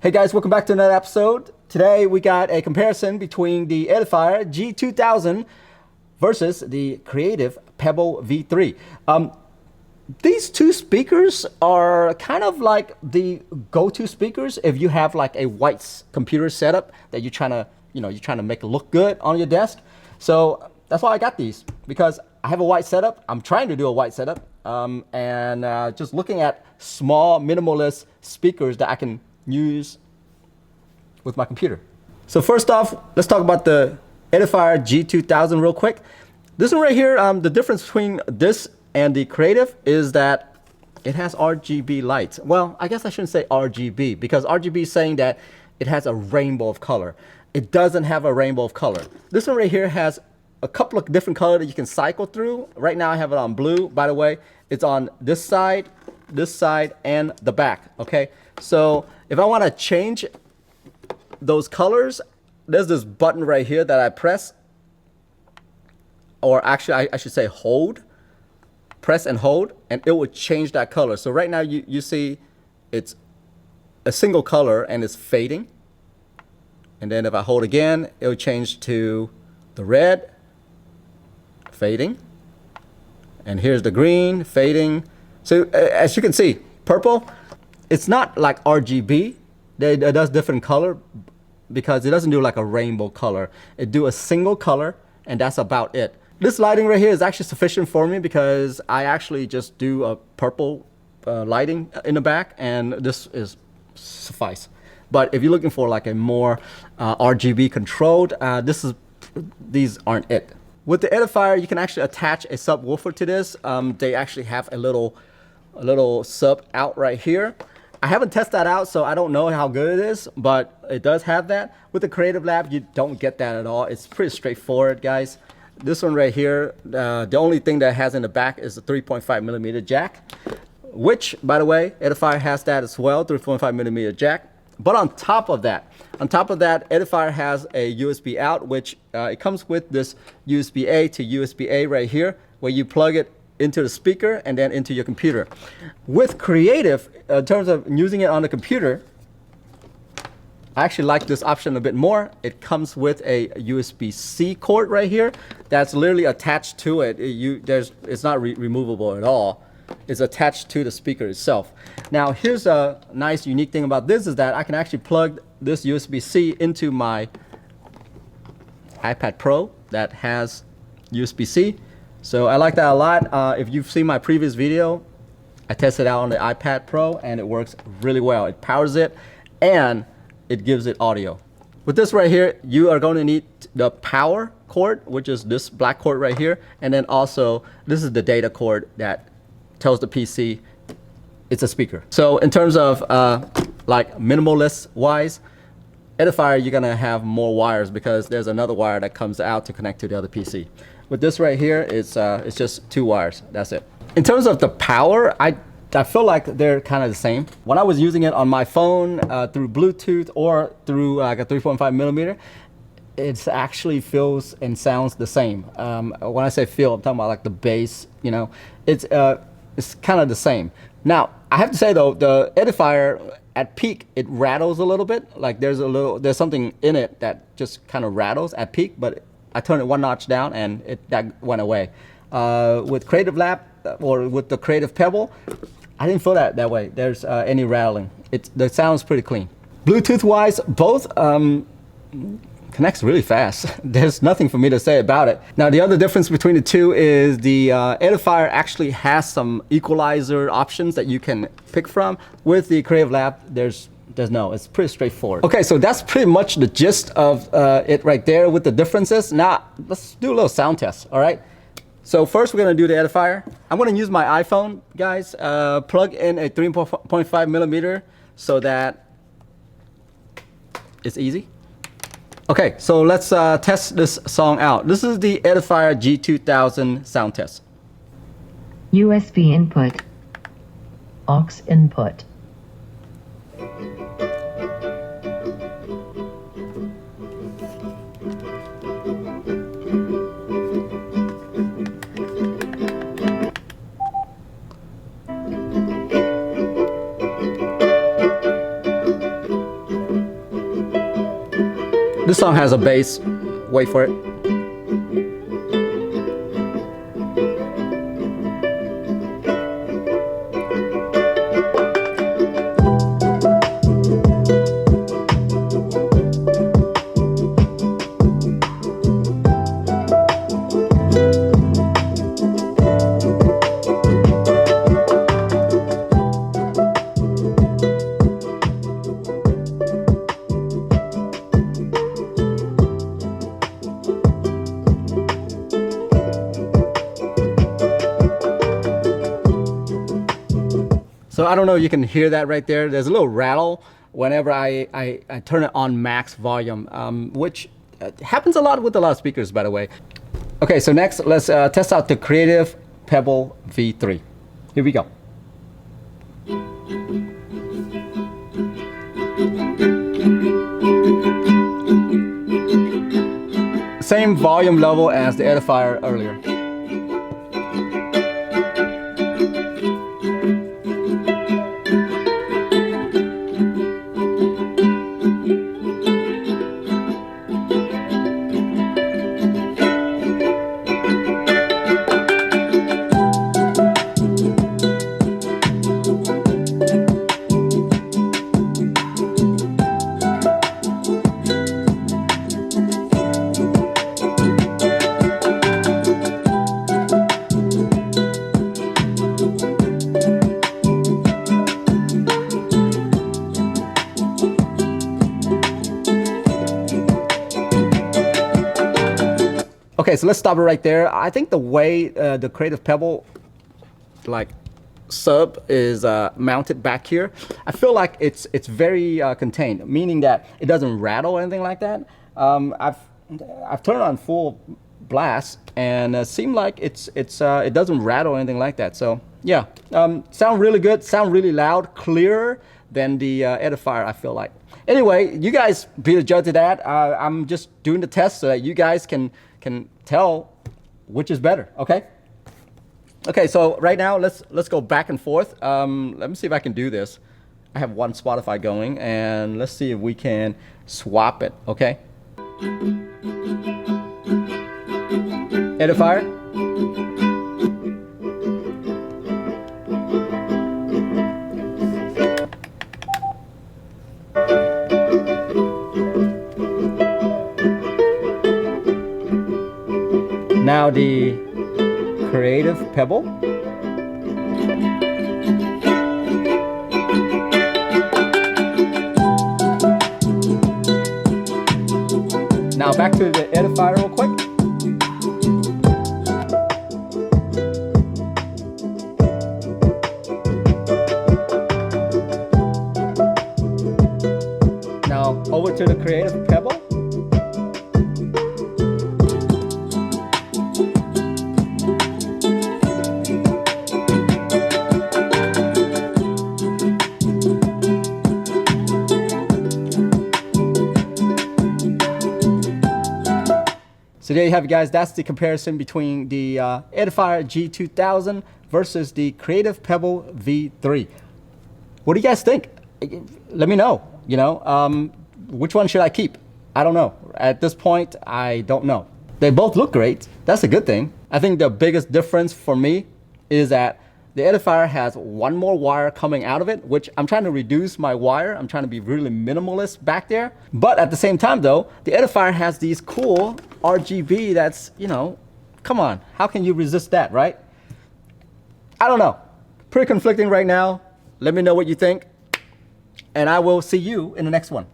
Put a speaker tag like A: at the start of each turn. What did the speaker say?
A: Hey guys, welcome back to another episode. Today we got a comparison between the Edifier G2000 versus the Creative Pebble V3. These two speakers are kind of like the go-to speakers if you have like a white computer setup that you're trying to make it look good on your desk. So that's why I got these, because I have a white setup. I'm trying to do a white setup, and just looking at small minimalist speakers that I can use with my computer. So first off, let's talk about the Edifier G2000 real quick. This one right here, the difference between this and the Creative is that it has RGB lights. Well, I guess I shouldn't say RGB, because RGB is saying that it has a rainbow of color. It doesn't have a rainbow of color. This one right here has a couple of different colors that you can cycle through. Right now I have it on blue. By the way, it's on this side, and the back, okay? So if I want to change those colors, there's this button right here that I press, or actually I should say hold, press and hold, and it will change that color. So right now you see it's a single color and it's fading. And then if I hold again, it will change to the red, fading. And here's the green, fading. So as you can see, purple, it's not like RGB. It does different color because it doesn't do like a rainbow color. It do a single color, and that's about it. This lighting right here is actually sufficient for me because I actually just do a purple lighting in the back, and this is suffice. But if you're looking for like a more RGB controlled, these aren't it. With the Edifier, you can actually attach a subwoofer to this. They actually have a little sub out right here. I haven't tested that out, so I don't know how good it is, but it does have that. With the Creative Lab, you don't get that at all. It's pretty straightforward, guys. This one right here, the only thing that it has in the back is a 3.5mm jack, which, by the way, Edifier has that as well, 3.5mm jack. But on top of that, Edifier has a USB out, which it comes with this USB-A to USB-A right here, where you plug it into the speaker and then into your computer. With Creative, in terms of using it on the computer, I actually like this option a bit more. It comes with a USB-C cord right here that's literally attached to it. It's not removable at all. It's attached to the speaker itself. Now here's a nice unique thing about this is that I can actually plug this USB-C into my iPad Pro that has USB-C. So I like that a lot. If you've seen my previous video, I tested it out on the iPad Pro and it works really well. It powers it and it gives it audio. With this right here, you are going to need the power cord, which is this black cord right here. And then also, this is the data cord that tells the PC it's a speaker. So in terms of like minimalist wise, Edifier, you're gonna have more wires because there's another wire that comes out to connect to the other PC. With this right here, it's just two wires, that's it. In terms of the power, I feel like they're kind of the same. When I was using it on my phone through Bluetooth or through like a 3.5mm, it actually feels and sounds the same. When I say feel, I'm talking about like the bass, you know, it's kind of the same. Now, I have to say though, the Edifier at peak, it rattles a little bit. Like there's something in it that just kind of rattles at peak, but I turned it one notch down and that went away. With Creative Lab or with the Creative Pebble, I didn't feel that way. There's any rattling. The sound's pretty clean. Bluetooth wise, both connects really fast. There's nothing for me to say about it. Now the other difference between the two is the Edifier actually has some equalizer options that you can pick from. With the Creative Lab, there's no, it's pretty straightforward. Okay, so that's pretty much the gist of it right there with the differences. Now let's do a little sound test, all right? So first we're gonna do the Edifier. I'm gonna use my iPhone, guys, plug in a 3.5mm so that it's easy. Okay, so let's test this song out. This is the Edifier G2000 sound test.
B: USB input. Aux input.
A: This song has a bass. Wait for it. So I don't know if you can hear that right there. There's a little rattle whenever I turn it on max volume, which happens a lot with a lot of speakers, by the way. Okay, so next let's test out the Creative Pebble V3. Here we go. Same volume level as the Edifier earlier. Okay, so let's stop it right there. I think the way the Creative Pebble like sub is mounted back here, I feel like it's very contained, meaning that it doesn't rattle or anything like that. I've turned it on full blast and it seemed like it doesn't rattle or anything like that. So yeah, sound really good, sound really loud, clearer than the Edifier, I feel like. Anyway, you guys be the judge of that. I'm just doing the test so that you guys can tell which is better. Okay. Okay. So right now, let's go back and forth. Let me see if I can do this. I have one Spotify going, and let's see if we can swap it. Okay. Edifier. Now the Creative Pebble. Now back to the Edifier real quick. Now over to the Creative Pebble. So there you have it, guys. That's the comparison between the Edifier G2000 versus the Creative Pebble V3. What do you guys think? Let me know. You know, which one should I keep? I don't know. At this point, I don't know. They both look great. That's a good thing. I think the biggest difference for me is that the Edifier has one more wire coming out of it, which I'm trying to reduce my wire. I'm trying to be really minimalist back there. But at the same time though, the Edifier has these cool RGB that's, you know, come on, how can you resist that, right? I don't know. Pretty conflicting right now. Let me know what you think. And I will see you in the next one.